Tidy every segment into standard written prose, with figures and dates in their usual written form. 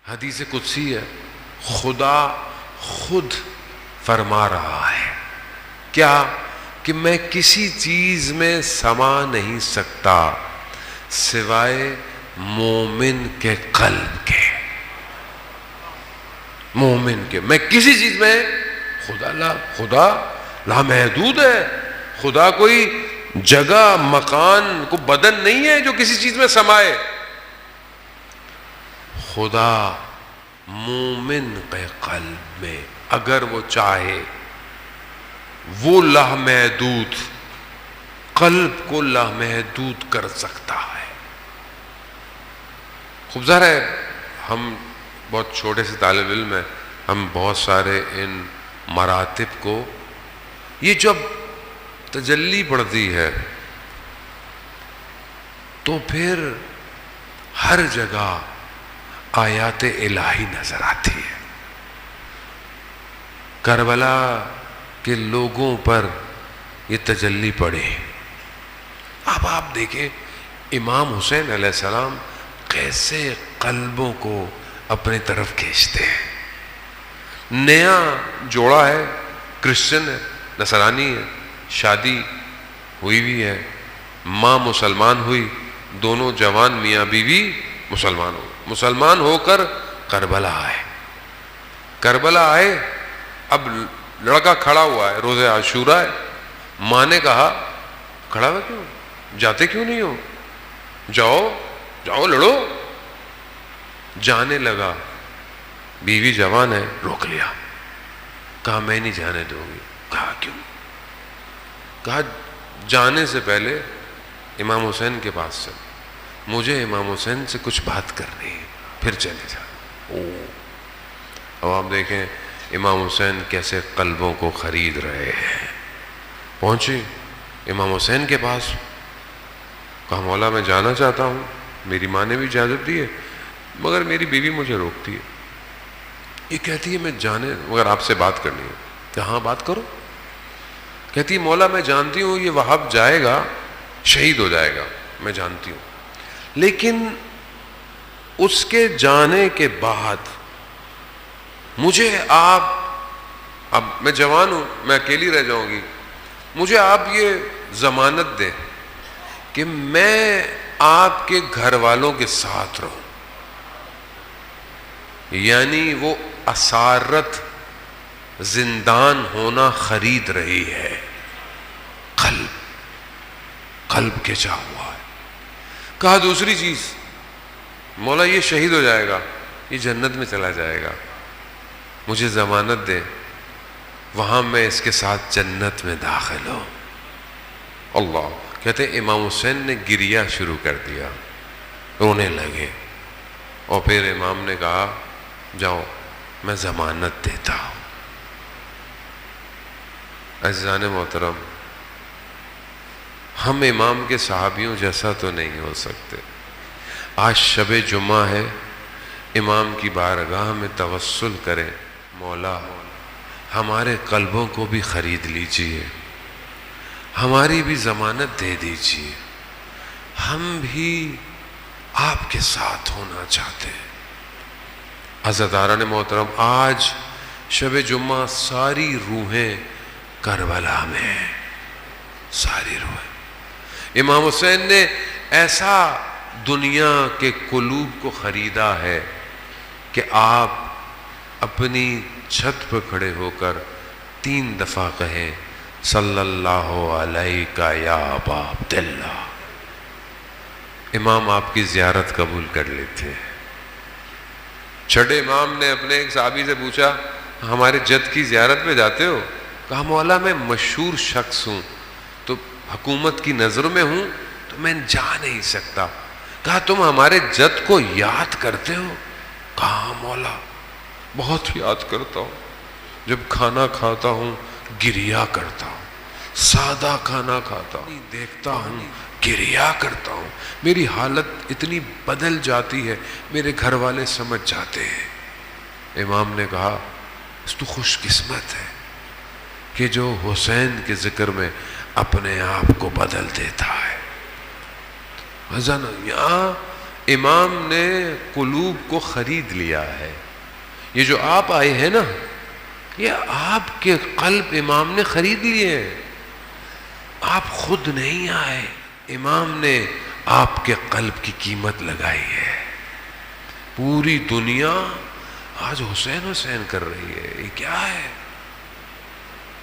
حدیث قدسی ہے، خدا خود فرما رہا ہے کیا کہ میں کسی چیز میں سما نہیں سکتا سوائے مومن کے قلب کے. مومن کے میں کسی چیز میں خدا لامحدود ہے. خدا کوئی جگہ مکان کو بدن نہیں ہے جو کسی چیز میں سمائے. خدا مومن کے قلب میں اگر وہ چاہے وہ لامحدود قلب کو لامحدود کر سکتا ہے. خوب ظاہر ہے ہم بہت چھوٹے سے طالب علم ہیں، ہم بہت سارے ان مراتب کو، یہ جب تجلی پڑتی ہے تو پھر ہر جگہ آیات الہی نظر آتی ہے. کربلا کے لوگوں پر یہ تجلی پڑے. اب آپ دیکھیں امام حسین علیہ السلام کیسے قلبوں کو اپنی طرف کھینچتے ہیں. نیا جوڑا ہے، کرسچن ہے، نصرانی ہے، شادی ہوئی بھی ہے، ماں مسلمان ہوئی، دونوں جوان میاں بیوی مسلمان ہو کر کربلا آئے. کربلا آئے، اب لڑکا کھڑا ہوا ہے، روزہ عاشورہ ہے. ماں نے کہا کھڑا ہوا کیوں، جاتے کیوں نہیں ہو، جاؤ لڑو. جانے لگا، بیوی جوان ہے، روک لیا. کہا میں نہیں جانے دوں گی. کہا کیوں؟ کہا جانے سے پہلے امام حسین کے پاس سے مجھے امام حسین سے کچھ بات کرنی ہے، پھر چلے جا. اب آپ دیکھیں امام حسین کیسے قلبوں کو خرید رہے ہیں. پہنچے امام حسین کے پاس، کہا مولا میں جانا چاہتا ہوں، میری ماں نے بھی اجازت دی ہے مگر میری بیوی مجھے روکتی ہے. یہ کہتی ہے میں جانے مگر آپ سے بات کرنی ہے. کہ ہاں بات کرو. کہتی ہے مولا میں جانتی ہوں یہ وہاب جائے گا شہید ہو جائے گا، میں جانتی ہوں، لیکن اس کے جانے کے بعد مجھے آپ، اب میں جوان ہوں، میں اکیلی رہ جاؤں گی، مجھے آپ یہ ضمانت دیں کہ میں آپ کے گھر والوں کے ساتھ رہوں. یعنی وہ اسارت زندان ہونا خرید رہی ہے. قلب کھینچا ہوا ہے. کہا دوسری چیز، مولا یہ شہید ہو جائے گا، یہ جنت میں چلا جائے گا، مجھے ضمانت دے وہاں میں اس کے ساتھ جنت میں داخل ہوں. اللہ کہتے ہیں امام حسین نے گریہ شروع کر دیا، رونے لگے. اور پھر امام نے کہا جاؤ میں ضمانت دیتا ہوں. عزیزان محترم، ہم امام کے صحابیوں جیسا تو نہیں ہو سکتے. آج شب جمعہ ہے، امام کی بارگاہ میں توسل کریں، مولا ہمارے قلبوں کو بھی خرید لیجئے، ہماری بھی ضمانت دے دیجئے، ہم بھی آپ کے ساتھ ہونا چاہتے ہیں. عزیزان محترم، آج شب جمعہ ساری روحیں کربلا میں ہیں، ساری روحیں. امام حسین نے ایسا دنیا کے قلوب کو خریدا ہے کہ آپ اپنی چھت پہ کھڑے ہو کر 3 دفعہ کہیں صلی اللہ علیہ یا ابا عبداللہ. امام آپ کی زیارت قبول کر لیتے ہیں. چھٹے امام نے اپنے ایک صحابی سے پوچھا ہمارے جد کی زیارت پہ جاتے ہو؟ کہا مولا میں مشہور شخص ہوں تو حکومت کی نظر میں ہوں تو میں جا نہیں سکتا. کہا تم ہمارے جد کو یاد کرتے ہو؟ کہا مولا بہت یاد کرتا ہوں، جب کھانا کھاتا ہوں گریہ کرتا ہوں، سادہ کھانا کھاتا ہوں دیکھتا ہوں گریہ کرتا ہوں، میری حالت اتنی بدل جاتی ہے، میرے گھر والے سمجھ جاتے ہیں. امام نے کہا تو خوش قسمت ہے کہ جو حسین کے ذکر میں اپنے آپ کو بدل دیتا ہے. یہاں امام نے قلوب کو خرید لیا ہے. یہ جو آپ آئے ہیں نا، یہ آپ کے قلب امام نے خرید لیے ہیں. آپ خود نہیں آئے، امام نے آپ کے قلب کی قیمت لگائی ہے. پوری دنیا آج حسین حسین کر رہی ہے، یہ کیا ہے؟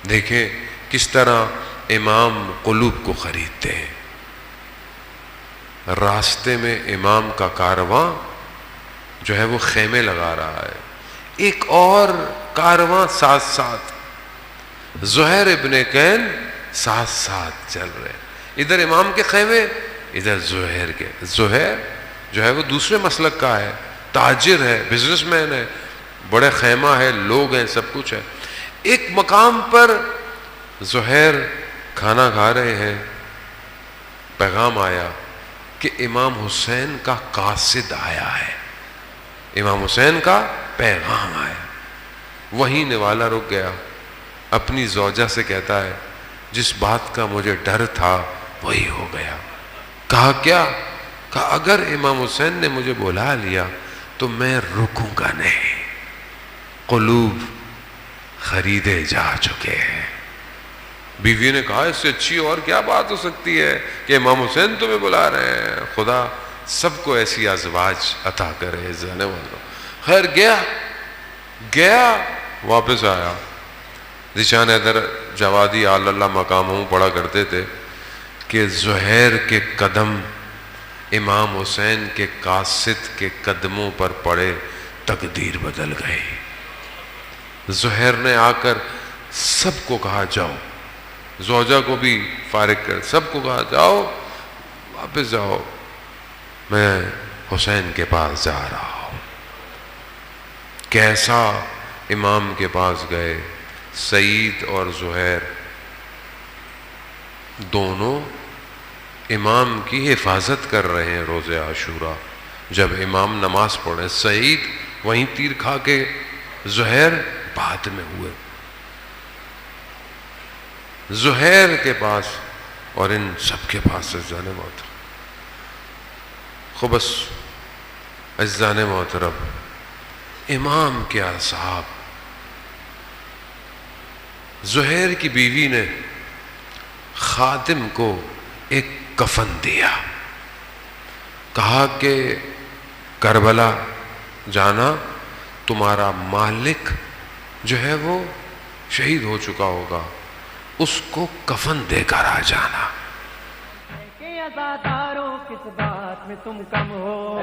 دیکھیں کس طرح امام قلوب کو خریدتے ہیں. راستے میں امام کا کارواں جو ہے وہ خیمے لگا رہا ہے، ایک اور کارواں ساتھ ساتھ، زہیر ابن کین ساتھ ساتھ چل رہے ہیں. ادھر امام کے خیمے، ادھر زہیر کے. زہیر جو ہے وہ دوسرے مسلک کا ہے، تاجر ہے، بزنس مین ہے، بڑے خیمہ ہے، لوگ ہیں، سب کچھ ہے. ایک مقام پر زہیر کھانا کھا رہے ہیں، پیغام آیا کہ امام حسین کا قاصد آیا ہے، امام حسین کا پیغام آیا. وہیں نوالا رک گیا، اپنی زوجہ سے کہتا ہے جس بات کا مجھے ڈر تھا وہی ہو گیا. کہا کیا؟ کہا اگر امام حسین نے مجھے بلا لیا تو میں رکوں گا نہیں. قلوب خریدے جا چکے ہیں. بیوی نے کہا اس سے اچھی اور کیا بات ہو سکتی ہے کہ امام حسین تمہیں بلا رہے ہیں. خدا سب کو ایسی ازواج عطا کرے. جانے والوں خیر گیا واپس آیا. ذیشان حیدر جوادی آل اللہ مقاموں پڑھا کرتے تھے کہ زہیر کے قدم امام حسین کے قاصد کے قدموں پر پڑے، تقدیر بدل گئی. زہیر نے آ کر سب کو کہا جاؤ، زوجہ کو بھی فارغ کر، سب کو کہا جاؤ واپس جاؤ، میں حسین کے پاس جا رہا ہوں. کیسا امام کے پاس گئے. سعید اور زہیر دونوں امام کی حفاظت کر رہے ہیں روز عاشورہ. جب امام نماز پڑھے، سعید وہیں تیر کھا کے، زہیر بعد میں ہوئے. زہیر کے پاس اور ان سب کے پاس اجزان محترم. بس اجزان محترم، امام کے اصحاب، زہیر کی بیوی نے خادم کو ایک کفن دیا، کہا کہ کربلا جانا، تمہارا مالک جو ہے وہ شہید ہو چکا ہوگا، اس کو کفن دے کر آ جانا. عزاداروں کس بات میں تم کم ہو.